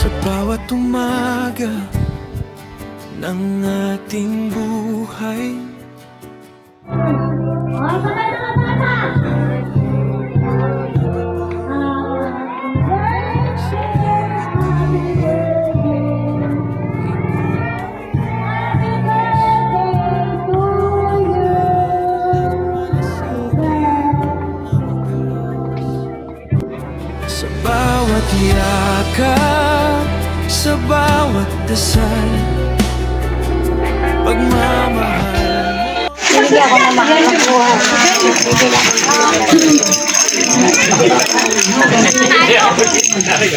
Sa bawat umaga ng ating buhay. Sa bawat yakap, sa bawat dasal, pagmamahal. Hindi ako na makakakuha.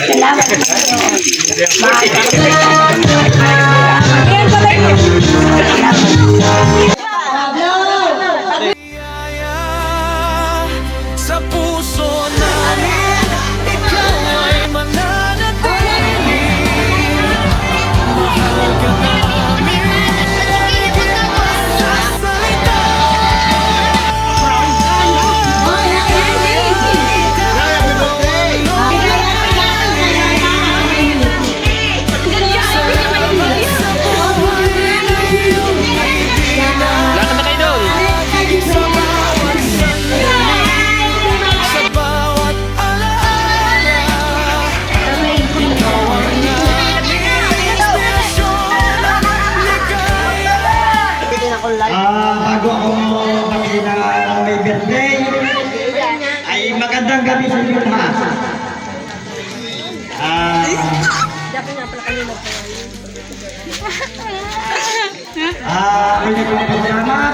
Salamat. Sa puso namin, ikaw ay mananatili. Mahal ka namin sa salita. Bago ako makita may birthday, ay magandang gabi sa inyo lahat. May nagpapasalamat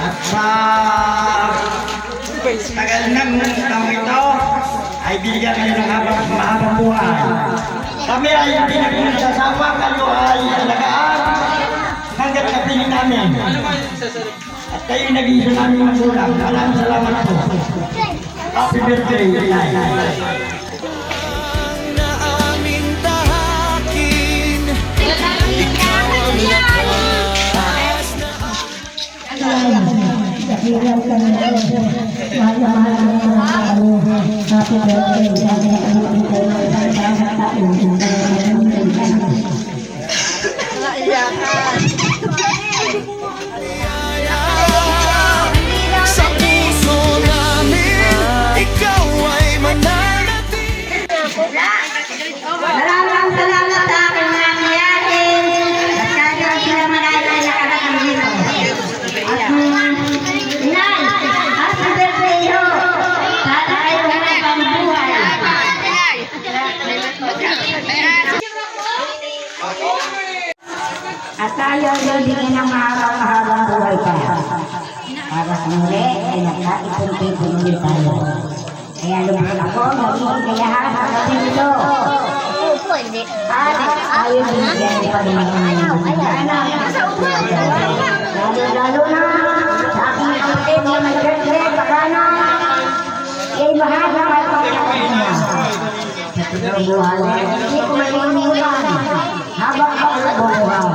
at sa tagal ng taong ito ay binigyan kayo ng mahabang buhay. Kami ay hindi na pinagsasawa, kayo ay alagaan hanggat kapiling namin. At kayo nag-iisa namin magulang. Maraming salamat po. Happy birthday, Inay. Na aming tahakin, ikaw ang lakas na sa puso namin, ikaw ay mananatili. Maraming salamat sa aking mga nangyari. At kaya sila marami nakarating dito. At Inay, happy birthday ho. Sana kayo habang buhay. At tayo bibigyan ng mahabang buhay pa. Para sa muli ay nagkaipunti-punti tayo. Kaya lumang ako, nagigikayahan sa gabi nito. At tayo bibigyan pa rin ng lalo na sa aking kapatid na mag-birthday, baka na ay mahaba at pagkakain na. Sa pagkabuhan, hindi ko malilimutan habang pagkabuhan.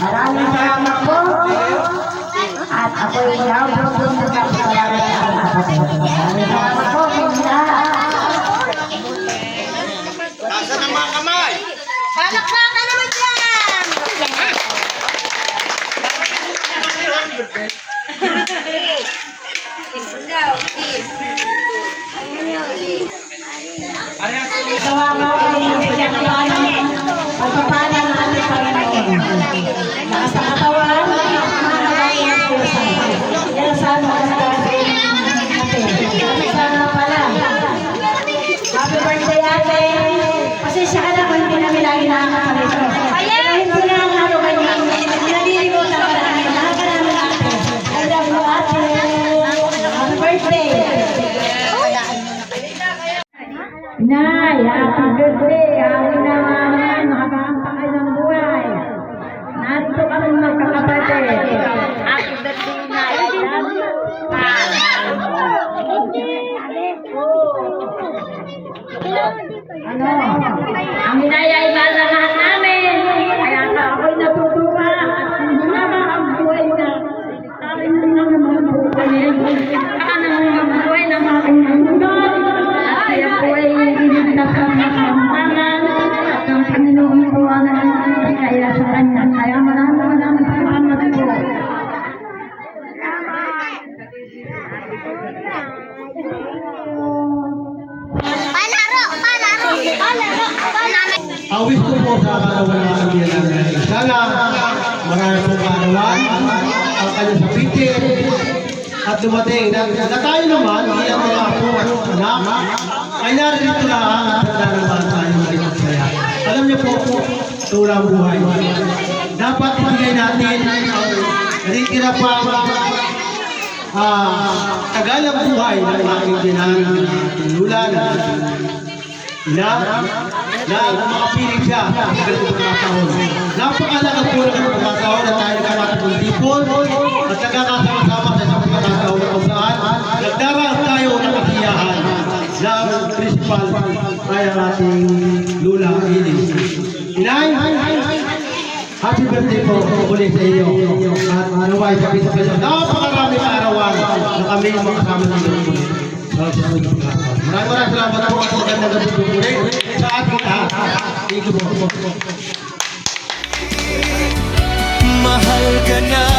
Maraming salamat po. At ako'y naubos sa kapatid sa aking kapatid. Maraming salamat po. Nasa ng mga kamay? Palakpakan naman dyan! Gawa mo ang pinagkawalan pagpapala ng ating Panginoon. Sa katawan, managawa ng pusa. Yan sana ang nagkakasin natin. Sana pala. Happy birthday, ate! Pasensya ka na kung hindi namin lagi nakakasalito. Hindi na ang ano ganyan. Nalilimutan ka namin. Lahat ka namin, ate. I love you, ate. Happy birthday! Nay, happy birthday! Happy naman! Makakanta kayo ng buhay. Narito kami magkakapatid. Happy birthday, Nay! I love you! Ano? Ang hinaya ay para lahat namin. Kaya ako'y natutuwa. At hindi naman ang buhay na tayo na naman buhay. Saka naman ang buhay ng aking mundo. At kaya po ay hinintap ang makampangan at ang Awis ko po sa katawan ng kanyang nanay. Sana marami pong kaarawan ang kanyang sabitin at dumating na tayo naman bilang mga apo at anak ay narito na ang tanda ng mga tayo maligaya. Alam niyo po, tulang buhay. Dapat ibigay natin ang natitira pa tagalang buhay ng aking tinululan na makapiling siya sa ganitong mga taon. Napakalaga po ng pagkakataon na tayo nakakatong tipon at nagkakasama-sama sa isang pagkakataon na kung saan nagdaraan tayo ng kasiyahan na ang principal ay ang ating Lula Ilis. Inay, happy birthday po muli sa iyo. At naway sa pisa-pisa. Napakaraming arawan na kami makasama ng muli. Maraming salamat po at magandang gabi po muli sa ating lahat. Thank you po. Mahal ka na